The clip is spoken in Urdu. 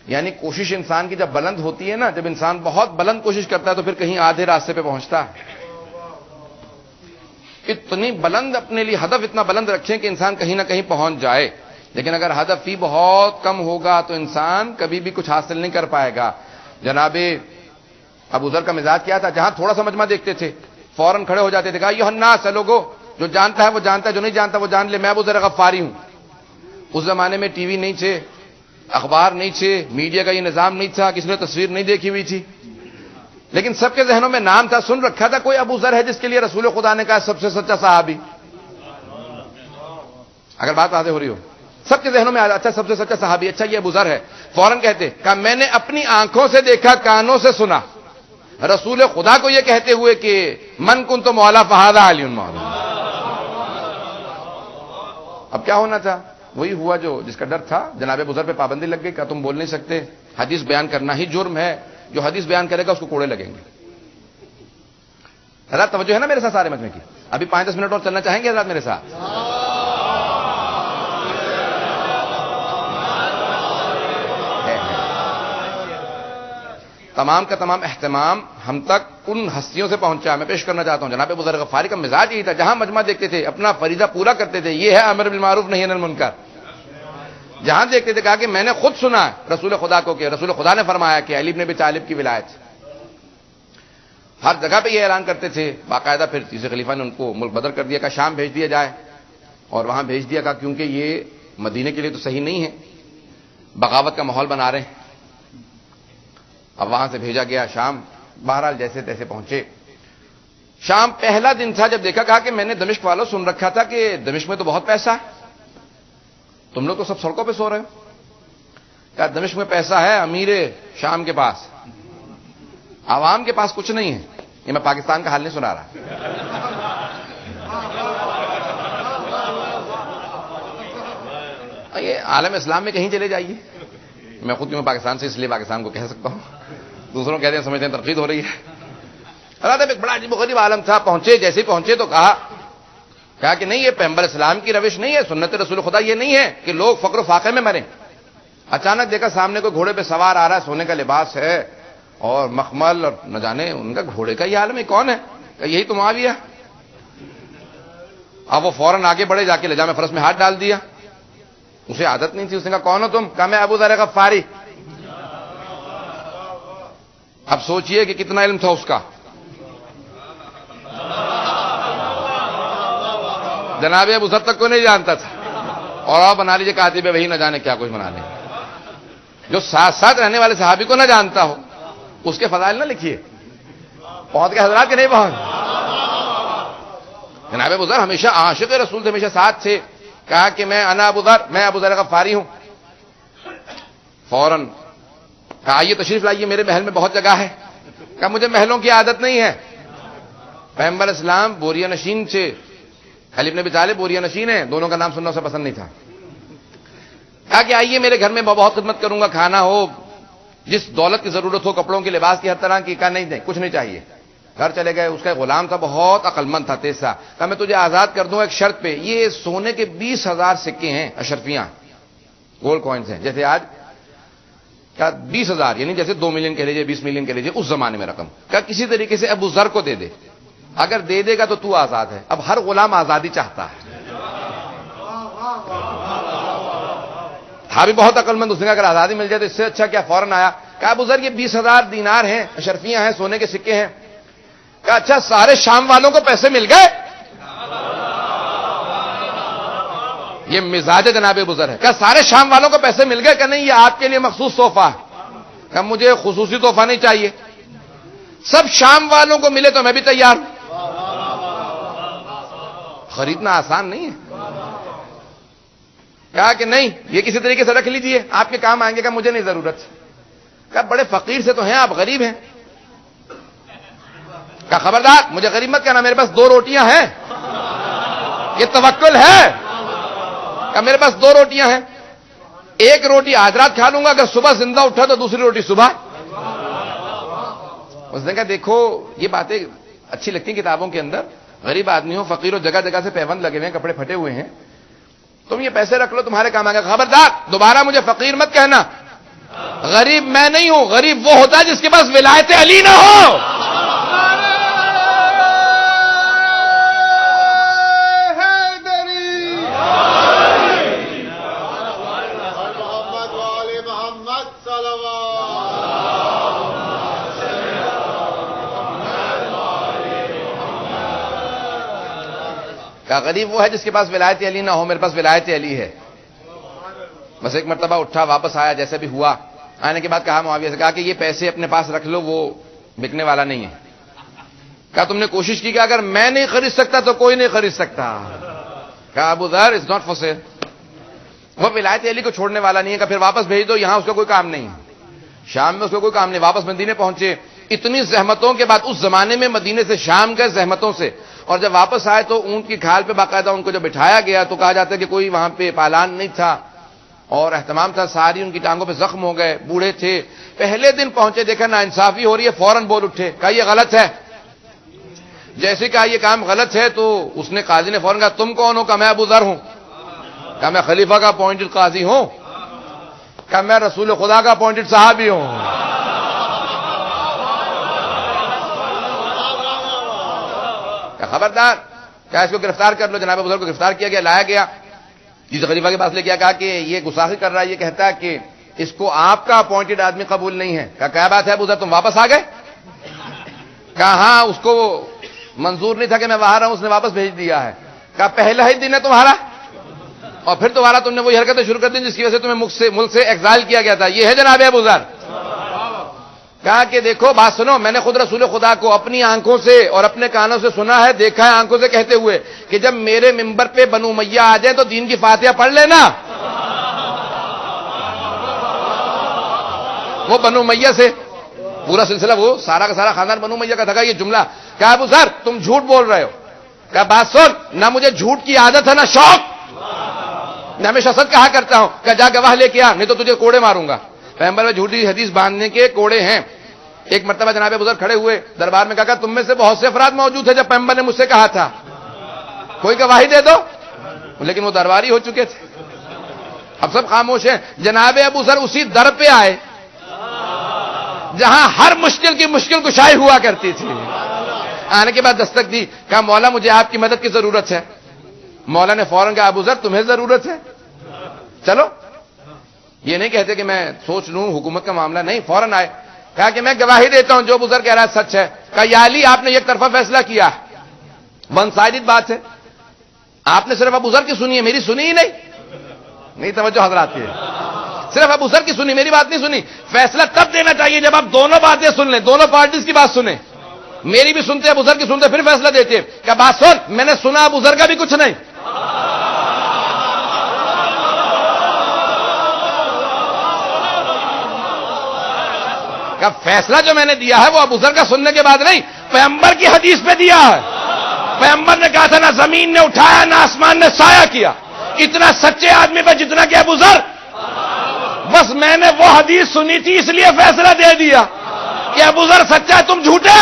یعنی کوشش انسان کی جب بلند ہوتی ہے نا، جب انسان بہت بلند کوشش کرتا ہے تو پھر کہیں آدھے راستے پہ پہنچتا ہے. اتنی بلند اپنے لیے ہدف اتنا بلند رکھیں کہ انسان کہیں نہ کہیں پہنچ جائے. لیکن اگر ہدف ہی بہت کم ہوگا تو انسان کبھی بھی کچھ حاصل نہیں کر پائے گا. جناب ابو ذر کا مزاج کیا تھا؟ جہاں تھوڑا سا مجمع دیکھتے تھے فوراً کھڑے ہو جاتے تھے. کہا یہ الناس ہے لوگوں، جو جانتا ہے وہ جانتا ہے، جو نہیں جانتا وہ جان لے، میں ابو ذر غفاری ہوں. اس زمانے میں ٹی وی نہیں تھے، اخبار نہیں تھے، میڈیا کا یہ نظام نہیں تھا، کسی نے تصویر نہیں دیکھی ہوئی تھی، لیکن سب کے ذہنوں میں نام تھا، سن رکھا تھا کوئی ابو ذر ہے جس کے لیے رسول خدا نے کہا سب سے سچا صحابی. اگر بات واضح ہو رہی ہو، سب کے ذہنوں میں اچھا سب سے سچا صحابی، اچھا یہ ابو ذر ہے. فوراً کہتے، کہا میں نے اپنی آنکھوں سے دیکھا، کانوں سے سنا رسول خدا کو یہ کہتے ہوئے کہ من کنت مولا فہذا علی مولا. اب کیا ہونا تھا؟ وہی ہوا جو جس کا ڈر تھا. جناب ابو ذر پہ پابندی لگ گئی. کہا تم بول نہیں سکتے، حدیث بیان کرنا ہی جرم ہے، جو حدیث بیان کرے گا اس کو کوڑے لگیں گے. حضرات توجہ ہے نا میرے ساتھ سارے مجمع کی؟ ابھی 5-10 منٹ اور چلنا چاہیں گے حضرات میرے ساتھ؟ تمام کا تمام اہتمام ہم تک ان ہستیوں سے پہنچا. میں پیش کرنا چاہتا ہوں جناب ابو ذر غفاری کا مزاج یہی تھا، جہاں مجمع دیکھتے تھے اپنا فریضہ پورا کرتے تھے. یہ ہے امر بالمعروف نہی عن المنکر. جہاں دیکھتے تھے کہا کہ میں نے خود سنا رسول خدا کو کہ رسول خدا نے فرمایا کہ علی بن ابی طالب کی ولایت. ہر جگہ پہ یہ اعلان کرتے تھے. باقاعدہ پھر تیسرے خلیفہ نے ان کو ملک بدر کر دیا، کہ شام بھیج دیا جائے، اور وہاں بھیج دیا. کہا کیونکہ یہ مدینے کے لیے تو صحیح نہیں ہے، بغاوت کا ماحول بنا رہے ہیں. اب وہاں سے بھیجا گیا شام. بہرحال جیسے تیسے پہنچے شام. پہلا دن تھا جب دیکھا، کہا کہ میں نے دمشق والوں سن رکھا تھا کہ دمشق میں تو بہت پیسہ ہے، تم لوگ تو سب سڑکوں پہ سو رہے ہو. کہا دمشق میں پیسہ ہے امیر شام کے پاس، عوام کے پاس کچھ نہیں ہے. یہ میں پاکستان کا حال نہیں سنا رہا. یہ عالم اسلام میں کہیں چلے جائیے. میں خود کیوں پاکستان سے اس لیے پاکستان کو کہہ سکتا ہوں، دوسروں کہتے ہیں سمجھتے ہیں تنقید ہو رہی ہے. ایک بڑا عجیب و غریب عالم تھا. پہنچے، جیسے ہی پہنچے تو کہا کہ نہیں، یہ پیغمبر اسلام کی روش نہیں ہے، سنت رسول خدا یہ نہیں ہے کہ لوگ فقر و فاقے میں مریں. اچانک دیکھا سامنے کوئی گھوڑے پہ سوار آ رہا ہے، سونے کا لباس ہے اور مخمل، اور نہ جانے ان کا گھوڑے کا یہ عالم ہے کون ہے. کہ یہی تو معاویہ. اب وہ فوراً آگے بڑھے، جا کے لجام فرس میں ہاتھ ڈال دیا. اسے عادت نہیں تھی. اس نے کہا کون ہو تم؟ کہا میں ابو ذر غفاری. اب سوچئے کہ کتنا علم تھا اس کا. جناب ابو ذر تک کو نہیں جانتا تھا، اور آپ بنا لیجیے کاتب وہی نہ جانے کیا کچھ بنا لیں. جو ساتھ ساتھ رہنے والے صحابی کو نہ جانتا ہو اس کے فضائل نہ لکھیے. پہنچ کے حضرات کے نہیں پہنچ. جناب ابو ذر ہمیشہ عاشق رسول تھے، ہمیشہ ساتھ تھے. کہا کہ میں ابو ذر، میں ابو ذر غفاری ہوں. فوراً کہا آئیے تشریف لائیے، میرے محل میں بہت جگہ ہے. کہا مجھے محلوں کی عادت نہیں ہے. پیغمبر اسلام بوریا نشین سے، علی بن ابی طالب بوریا نشین ہیں، دونوں کا نام سننا اسے پسند نہیں تھا. کہا کہ آئیے میرے گھر میں بہت خدمت کروں گا، کھانا ہو، جس دولت کی ضرورت ہو، کپڑوں کے، لباس کی، ہر طرح کی. کہا نہیں کچھ نہیں چاہیے. گھر چلے گئے. اس کا غلام تھا، بہت عقل مند تھا، تیز تھا. کہا میں تجھے آزاد کر دوں ایک شرط پہ. یہ سونے کے 20,000 سکے ہیں، اشرفیاں، گولڈ کوائنز ہیں، جیسے آج کہا 20,000 یعنی جیسے 2 ملین کہہ لیجیے، 20 ملین کہہ لیجیے، اس زمانے میں رقم. کہا کسی طریقے سے ابو ذر کو دے دے، اگر دے دے گا تو آزاد ہے. اب ہر غلام آزادی چاہتا ہے. تھا بھی بہت عقل مند. اس نے کہا اگر آزادی مل جائے تو اس سے اچھا کیا. فوراً آیا. کہا ابو ذر یہ 20,000 دینار ہیں، اشرفیاں ہیں، سونے کے سکے ہیں. کہا اچھا سارے شام والوں کو پیسے مل گئے. یہ مزاج جناب ابو ذر ہے. کہا سارے شام والوں کو پیسے مل گئے. کہ نہیں، یہ آپ کے لیے مخصوص تحفہ ہے. کہا مجھے خصوصی تحفہ نہیں چاہیے، سب شام والوں کو ملے تو میں بھی تیار ہوں. خریدنا آسان نہیں ہے. کہا کہ نہیں، یہ کسی طریقے سے رکھ لیجئے، آپ کے کام آئیں گے. کہا مجھے نہیں ضرورت. کہا بڑے فقیر سے تو ہیں آپ، غریب ہیں. کہا خبردار مجھے غریب مت کہنا، میرے پاس 2 روٹیاں ہیں، یہ توکل ہے. کہا میرے پاس 2 روٹیاں ہیں، ایک روٹی آج رات کھا لوں گا، اگر صبح زندہ اٹھا تو دوسری روٹی صبح. اس نے کہا دیکھو یہ باتیں اچھی لگتی ہیں کتابوں کے اندر، غریب آدمی ہو، فقیر ہو، جگہ جگہ سے پیوند لگے ہوئے ہیں، کپڑے پھٹے ہوئے ہیں، تم یہ پیسے رکھ لو، تمہارے کام آئے گا. خبردار دوبارہ مجھے فقیر مت کہنا. غریب میں نہیں ہوں، غریب وہ ہوتا ہے جس کے پاس ولایت علی نہ ہو. کہ غریب وہ ہے جس کے پاس ولایت علی نہ ہو. میرے پاس ولایت علی ہے. بس ایک مرتبہ اٹھا، واپس آیا، جیسے بھی ہوا. آنے کے بعد کہا معاویہ سے، کہا کہ یہ پیسے اپنے پاس رکھ لو، وہ بکنے والا نہیں ہے. کہا تم نے کوشش کی کہ اگر میں نہیں خرید سکتا تو کوئی نہیں خرید سکتا. کہا ابو ذر اٹس ناٹ فار سیل. وہ ولایت علی کو چھوڑنے والا نہیں ہے. کہ پھر واپس بھیج دو، یہاں اس کا کوئی کام نہیں. شام میں اس کا کوئی کام نہیں. واپس مدینے پہنچے. اتنی زحمتوں کے بعد، اس زمانے میں مدینے سے شام گئے زحمتوں سے، اور جب واپس آئے تو اونٹ کی کھال پہ باقاعدہ ان کو جب بٹھایا گیا تو کہا جاتا ہے کہ کوئی وہاں پہ پالان نہیں تھا اور اہتمام تھا. ساری ان کی ٹانگوں پہ زخم ہو گئے، بوڑھے تھے. پہلے دن پہنچے، دیکھا نا انصافی ہو رہی ہے، فوراً بول اٹھے. کہا یہ غلط ہے. جیسے کہا یہ کام غلط ہے تو اس نے، قاضی نے فوراً کہا تم کون ہو؟ کہا میں ابو ذر ہوں. کہا میں خلیفہ کا اپوائنٹڈ قاضی ہوں. کہا میں رسول خدا کا اپوائنٹڈ صحابی ہوں. کہا خبردار، کیا اس کو گرفتار کر لو. جناب ابو ذر کو گرفتار کیا گیا، لایا گیا، جس خلیفہ کے پاس لے گیا. کہا کہ یہ گستاخی کر رہا ہے، یہ کہتا ہے کہ اس کو آپ کا اپوائنٹڈ آدمی قبول نہیں ہے. کہا کیا بات ہے ابو ذر، تم واپس آ گئے؟ کہا ہاں، اس کو منظور نہیں تھا کہ میں باہر رہوں، اس نے واپس بھیج دیا ہے. کہا پہلا ہی دن ہے تمہارا اور پھر دوبارہ تم نے وہی حرکتیں شروع کر دی جس کی وجہ سے تمہیں ملک سے ایگزائل کیا گیا تھا. یہ ہے جناب ابو ذر. کہا کہ دیکھو بات سنو، میں نے خود رسول خدا کو اپنی آنکھوں سے اور اپنے کانوں سے سنا ہے، دیکھا ہے آنکھوں سے کہتے ہوئے کہ جب میرے ممبر پہ بنو امیہ آ جائیں تو دین کی فاتحہ پڑھ لینا. وہ بنو امیہ سے پورا سلسلہ، وہ سارا کا سارا خاندان بنو امیہ کا تھا. یہ جملہ کہا ابو ذر تم جھوٹ بول رہے ہو. کہا بات سن، نہ مجھے جھوٹ کی عادت ہے نہ شوق، میں ہمیشہ سچ کہا کرتا ہوں. کہ جا گواہ لے کے آ، نہیں تو تجھے کوڑے ماروں گا. پیغمبر میں جھوٹی حدیث باندھنے کے کوڑے ہیں. ایک مرتبہ جناب ابو ذر کھڑے ہوئے دربار میں، کہا تم میں سے بہت سے افراد موجود تھے جب پیغمبر نے مجھ سے کہا تھا کوئی گواہی دے دو، لیکن وہ درباری ہو چکے تھے. اب سب خاموش ہیں. جناب ابو ذر اسی در پہ آئے جہاں ہر مشکل کی مشکل کشائی ہوا کرتی تھی. آنے کے بعد دستک دی. کہا مولا مجھے آپ کی مدد کی ضرورت ہے. مولا نے فوراً کہا ابو ذر تمہیں ضرورت ہے، چلو. یہ نہیں کہتے کہ میں سوچ لوں، حکومت کا معاملہ نہیں. فوراً آئے. کہا کہ میں گواہی دیتا ہوں جو ابو ذر کہہ رہا ہے سچ ہے. کہا یا علی آپ نے ایک طرفہ فیصلہ کیا، ون سائیڈڈ بات ہے. آپ نے صرف ابو ذر کی سنی ہے، میری سنی ہی نہیں. توجہ حضرات کی، صرف ابو ذر کی سنی، میری بات نہیں سنی. فیصلہ تب دینا چاہیے جب آپ دونوں باتیں سن لیں، دونوں پارٹیز کی بات سنیں. میری بھی سنتے، ابو ذر کی سنتے، پھر فیصلہ دیتے. کیا بات سن، میں نے سنا ابو ذر کا بھی کچھ نہیں. کا فیصلہ جو میں نے دیا ہے وہ ابو ذر کا سننے کے بعد نہیں، پیغمبر کی حدیث پہ دیا ہے. پیغمبر نے کہا تھا نہ زمین نے اٹھایا نہ آسمان نے سایہ کیا اتنا سچے آدمی پہ جتنا کہ ابو ذر. بس میں نے وہ حدیث سنی تھی اس لیے فیصلہ دے دیا کہ ابو ذر سچا ہے تم جھوٹے.